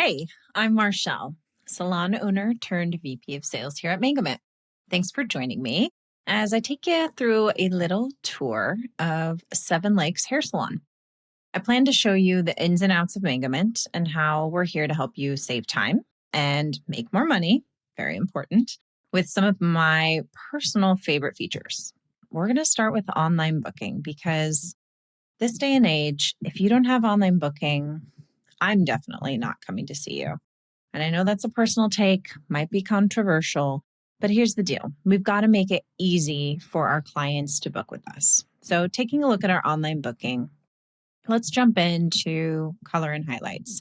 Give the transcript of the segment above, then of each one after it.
Hey, I'm Marshall, salon owner turned VP of sales here at Mangomint. Thanks for joining me as I take you through a little tour of Seven Lakes Hair Salon. I plan to show you the ins and outs of Mangomint and how we're here to help you save time and make more money, very important, with some of my personal favorite features. We're going to start with online booking because this day and age, if you don't have online booking, I'm definitely not coming to see you. And I know that's a personal take, might be controversial, but here's the deal. We've got to make it easy for our clients to book with us. So taking a look at our online booking, let's jump into color and highlights.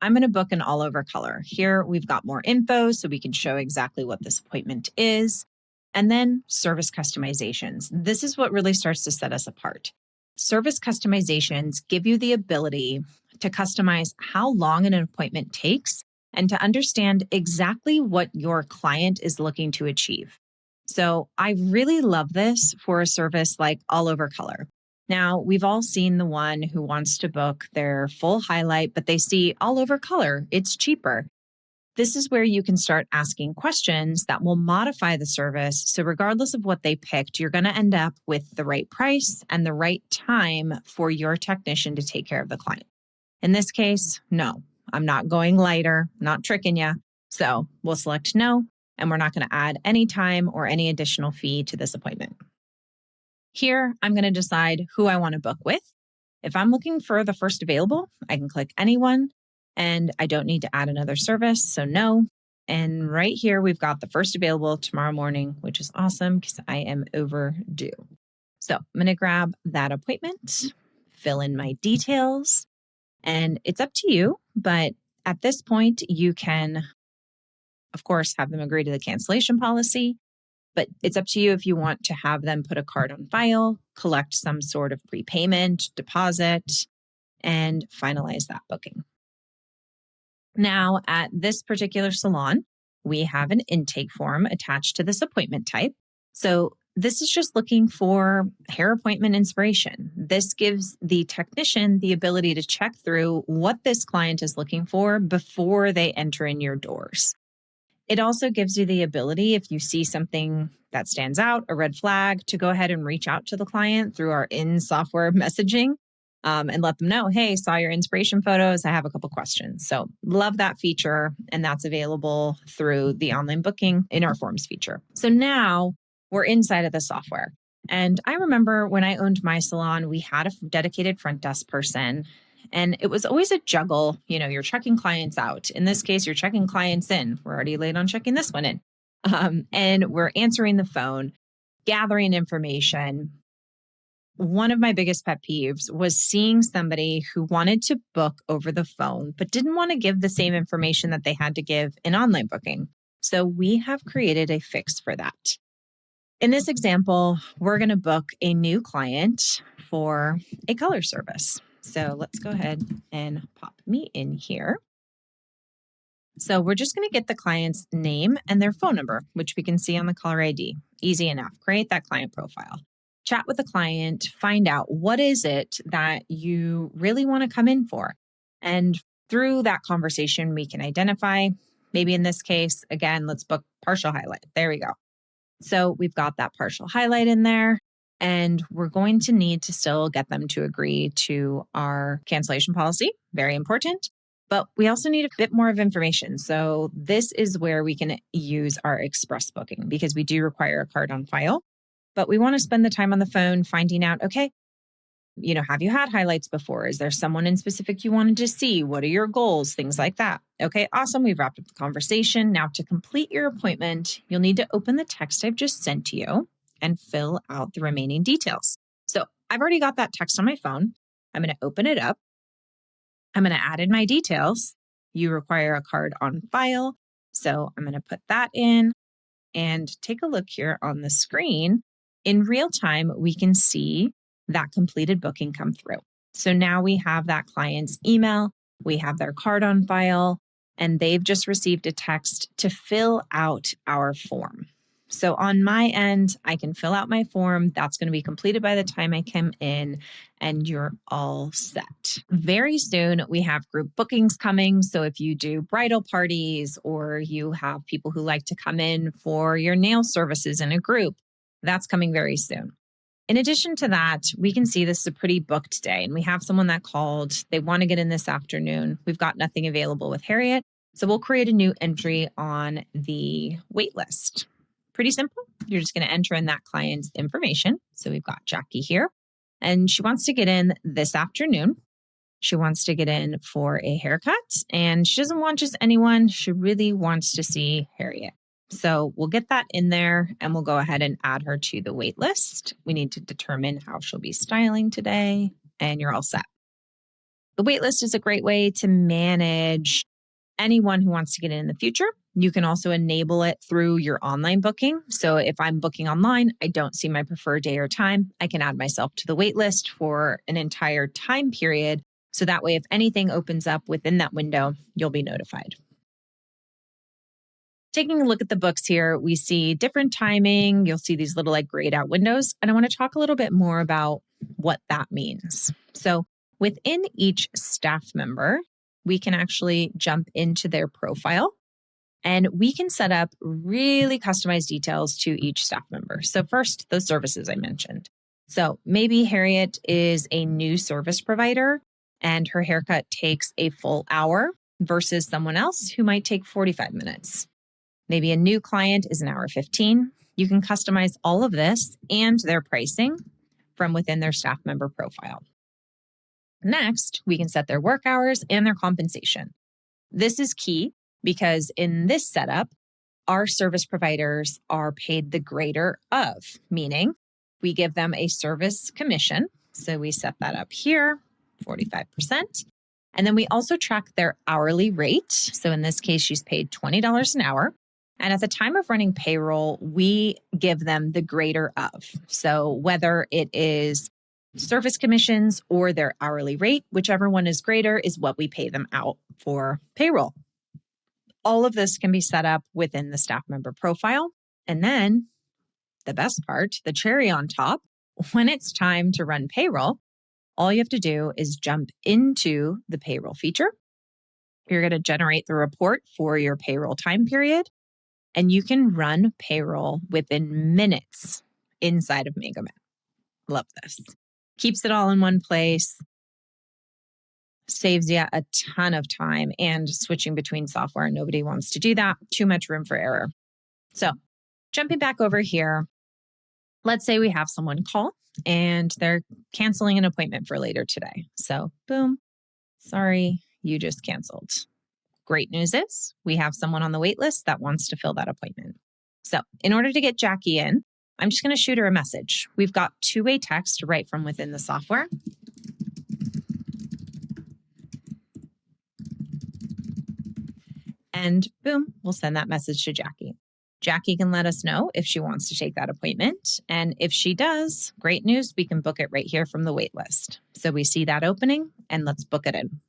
I'm going to book an all over color. Here we've got more info so we can show exactly what this appointment is. And then service customizations. This is what really starts to set us apart. Service customizations give you the ability to customize how long an appointment takes and to understand exactly what your client is looking to achieve. So I really love this for a service like All Over Color. Now, we've all seen the one who wants to book their full highlight, but they see All Over Color, it's cheaper. This is where you can start asking questions that will modify the service. So regardless of what they picked, you're going to end up with the right price and the right time for your technician to take care of the client. In this case, no, I'm not going lighter, not tricking you. So we'll select no, and we're not going to add any time or any additional fee to this appointment. Here, I'm going to decide who I want to book with. If I'm looking for the first available, I can click anyone. And I don't need to add another service, so no. And right here, we've got the first available tomorrow morning, which is awesome because I am overdue. So I'm going to grab that appointment, fill in my details, and it's up to you. But at this point, you can, of course, have them agree to the cancellation policy. But it's up to you if you want to have them put a card on file, collect some sort of prepayment, deposit, and finalize that booking. Now, at this particular salon, we have an intake form attached to this appointment type. So this is just looking for hair appointment inspiration. This gives the technician the ability to check through what this client is looking for before they enter in your doors. It also gives you the ability, if you see something that stands out, a red flag, to go ahead and reach out to the client through our in-software messaging. And let them know, hey, saw your inspiration photos. I have a couple questions. So love that feature. And that's available through the online booking in our forms feature. So now we're inside of the software. And I remember when I owned my salon, we had a dedicated front desk person. And it was always a juggle. You know, you're checking clients out. In this case, you're checking clients in. We're already late on checking this one in. And we're answering the phone, gathering information. One of my biggest pet peeves was seeing somebody who wanted to book over the phone, but didn't want to give the same information that they had to give in online booking. So we have created a fix for that. In this example, we're going to book a new client for a color service. So let's go ahead and pop me in here. So we're just going to get the client's name and their phone number, which we can see on the caller ID. Easy enough. Create that client profile. Chat with the client, find out what is it that you really want to come in for. And through that conversation, we can identify, maybe in this case, again, let's book partial highlight. There we go. So we've got that partial highlight in there, and we're going to need to still get them to agree to our cancellation policy. Very important. But we also need a bit more of information. So this is where we can use our express booking because we do require a card on file. But we want to spend the time on the phone finding out, okay, have you had highlights before? Is there someone in specific you wanted to see? What are your goals? Things like that. Okay, awesome. We've wrapped up the conversation. Now to complete your appointment, you'll need to open the text I've just sent to you and fill out the remaining details. So I've already got that text on my phone. I'm going to open it up. I'm going to add in my details. You require a card on file. So I'm going to put that in and take a look here on the screen. In real time, we can see that completed booking come through. So now we have that client's email, we have their card on file, and they've just received a text to fill out our form. So on my end, I can fill out my form. That's going to be completed by the time I come in, and you're all set. Very soon, we have group bookings coming. So if you do bridal parties or you have people who like to come in for your nail services in a group, that's coming very soon. In addition to that, we can see this is a pretty booked day, and we have someone that called. They want to get in this afternoon. We've got nothing available with Harriet, so we'll create a new entry on the wait list. Pretty simple. You're just going to enter in that client's information. So we've got Jackie here, and she wants to get in this afternoon. She wants to get in for a haircut, and she doesn't want just anyone. She really wants to see Harriet. So we'll get that in there, and we'll go ahead and add her to the wait list. We need to determine how she'll be styling today, and you're all set. The wait list is a great way to manage anyone who wants to get in the future. You can also enable it through your online booking. So if I'm booking online, I don't see my preferred day or time, I can add myself to the wait list for an entire time period. So that way, if anything opens up within that window, you'll be notified. Taking a look at the books here, we see different timing. You'll see these little grayed out windows. And I want to talk a little bit more about what that means. So within each staff member, we can actually jump into their profile, and we can set up really customized details to each staff member. So first, those services I mentioned. So maybe Harriet is a new service provider and her haircut takes a full hour versus someone else who might take 45 minutes. Maybe a new client is an hour 15. You can customize all of this and their pricing from within their staff member profile. Next, we can set their work hours and their compensation. This is key because in this setup, our service providers are paid the greater of, meaning we give them a service commission. So we set that up here, 45%. And then we also track their hourly rate. So in this case, she's paid $20 an hour. And at the time of running payroll, we give them the greater of. So whether it is service commissions or their hourly rate, whichever one is greater is what we pay them out for payroll. All of this can be set up within the staff member profile. And then the best part, the cherry on top, when it's time to run payroll, all you have to do is jump into the payroll feature. You're going to generate the report for your payroll time period, and you can run payroll within minutes inside of Mangomint. Love this. Keeps it all in one place, saves you a ton of time, and switching between software. Nobody wants to do that. Too much room for error. So jumping back over here, let's say we have someone call and they're canceling an appointment for later today. So boom, sorry, you just canceled. Great news is we have someone on the wait list that wants to fill that appointment. So in order to get Jackie in, I'm just going to shoot her a message. We've got two-way text right from within the software. And boom, we'll send that message to Jackie. Jackie can let us know if she wants to take that appointment. And if she does, great news, we can book it right here from the wait list. So we see that opening and let's book it in.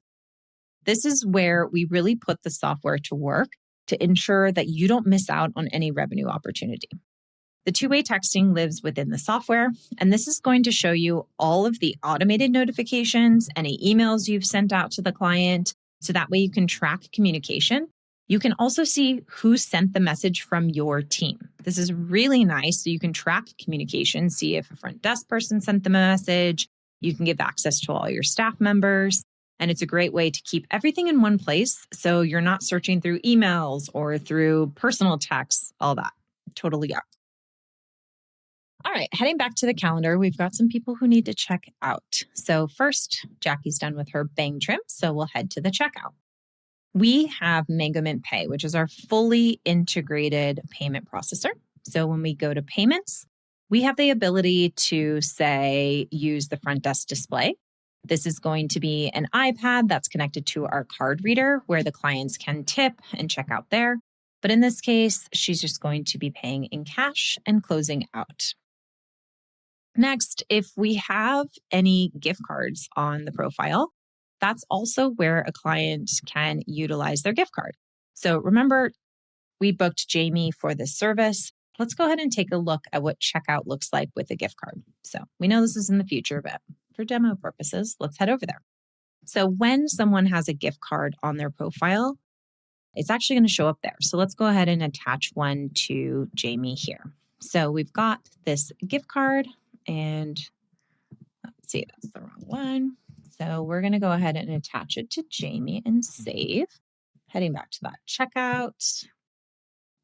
This is where we really put the software to work to ensure that you don't miss out on any revenue opportunity. The two-way texting lives within the software, and this is going to show you all of the automated notifications, any emails you've sent out to the client, so that way you can track communication. You can also see who sent the message from your team. This is really nice, so you can track communication, see if a front desk person sent them a message. You can give access to all your staff members. And it's a great way to keep everything in one place so you're not searching through emails or through personal texts, all that. Totally up. All right, heading back to the calendar, we've got some people who need to check out. So first, Jackie's done with her bang trim, so we'll head to the checkout. We have Mangomint Pay, which is our fully integrated payment processor. So when we go to payments, we have the ability to say, use the front desk display. This is going to be an iPad that's connected to our card reader where the clients can tip and check out there. But in this case, she's just going to be paying in cash and closing out. Next, if we have any gift cards on the profile, that's also where a client can utilize their gift card. So remember, we booked Jamie for this service. let's go ahead and take a look at what checkout looks like with a gift card. So we know this is in the future, but for demo purposes, let's head over there. So when someone has a gift card on their profile, it's actually going to show up there. So let's go ahead and attach one to Jamie here. So we've got this gift card and let's see, that's the wrong one. So we're going to go ahead and attach it to Jamie and save. Heading back to that checkout,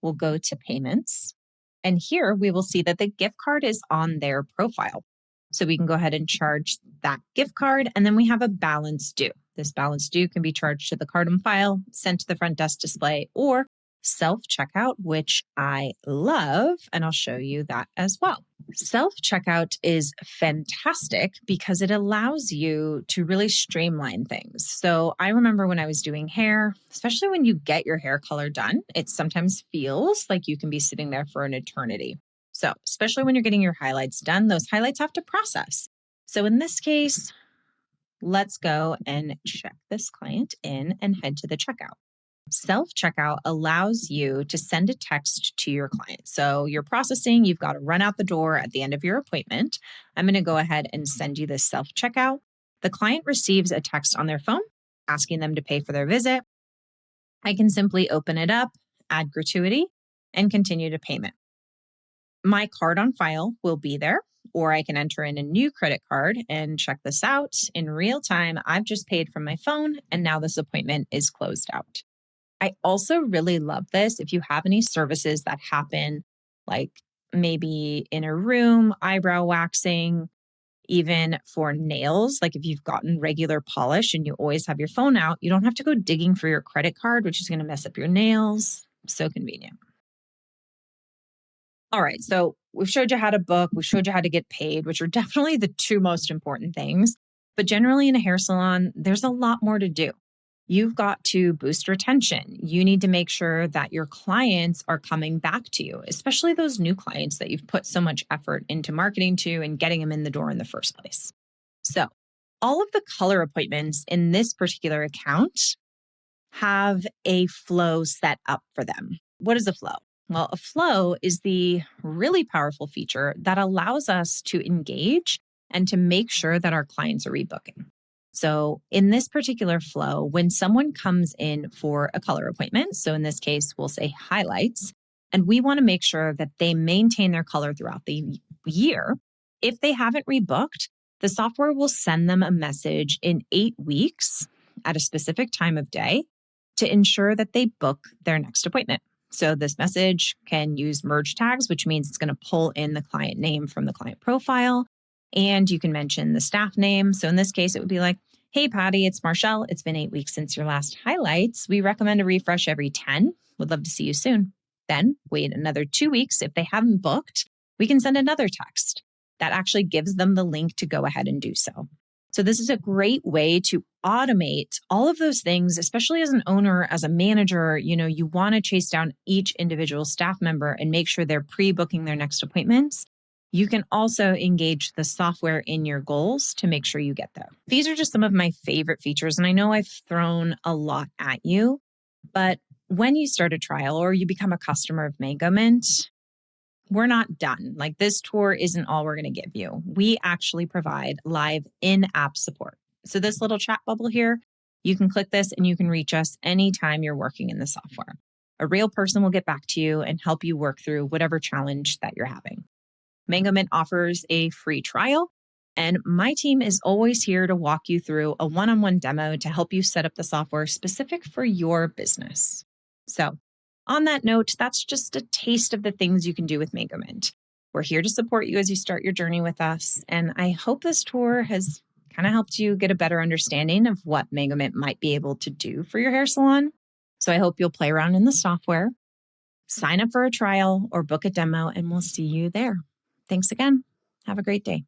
we'll go to payments. And here we will see that the gift card is on their profile. So we can go ahead and charge that gift card. And then we have a balance due. This balance due can be charged to the card on file, sent to the front desk display, or self-checkout, which I love. And I'll show you that as well. Self-checkout is fantastic because it allows you to really streamline things. So I remember when I was doing hair, especially when you get your hair color done, it sometimes feels like you can be sitting there for an eternity. So especially when you're getting your highlights done, those highlights have to process. So in this case, let's go and check this client in and head to the checkout. Self-checkout allows you to send a text to your client. So you're processing, you've got to run out the door at the end of your appointment. I'm going to go ahead and send you this self-checkout. The client receives a text on their phone asking them to pay for their visit. I can simply open it up, add gratuity, and continue to payment. My card on file will be there, or I can enter in a new credit card and check this out. In real time, I've just paid from my phone, and now this appointment is closed out. I also really love this if you have any services that happen, like maybe in a room, eyebrow waxing, even for nails. Like if you've gotten regular polish and you always have your phone out, you don't have to go digging for your credit card, which is going to mess up your nails. So convenient. All right, so we've showed you how to book, we showed you how to get paid, which are definitely the two most important things. But generally in a hair salon, there's a lot more to do. You've got to boost retention. You need to make sure that your clients are coming back to you, especially those new clients that you've put so much effort into marketing to and getting them in the door in the first place. So all of the color appointments in this particular account have a flow set up for them. What is a flow? Well, a flow is the really powerful feature that allows us to engage and to make sure that our clients are rebooking. So in this particular flow, when someone comes in for a color appointment, so in this case, we'll say highlights, and we want to make sure that they maintain their color throughout the year. If they haven't rebooked, the software will send them a message in 8 weeks at a specific time of day to ensure that they book their next appointment. So this message can use merge tags, which means it's going to pull in the client name from the client profile. And you can mention the staff name. So in this case, it would be like, hey, Patty, it's Marshall. It's been 8 weeks since your last highlights. We recommend a refresh every 10. Would love to see you soon. Then wait another 2 weeks. If they haven't booked, we can send another text that actually gives them the link to go ahead and do so. So this is a great way to automate all of those things, especially as an owner, as a manager. You want to chase down each individual staff member and make sure they're pre-booking their next appointments. You can also engage the software in your goals to make sure you get there. These are just some of my favorite features, and I know I've thrown a lot at you, but when you start a trial or you become a customer of Mangomint, we're not done. Like this tour isn't all we're going to give you. We actually provide live in-app support. So this little chat bubble here, you can click this and you can reach us anytime you're working in the software. A real person will get back to you and help you work through whatever challenge that you're having. Mangomint offers a free trial, and my team is always here to walk you through a one-on-one demo to help you set up the software specific for your business. So on that note, that's just a taste of the things you can do with Mangomint. We're here to support you as you start your journey with us, and I hope this tour has kind of helped you get a better understanding of what Mangomint might be able to do for your hair salon. So I hope you'll play around in the software, sign up for a trial, or book a demo, and we'll see you there. Thanks again. Have a great day.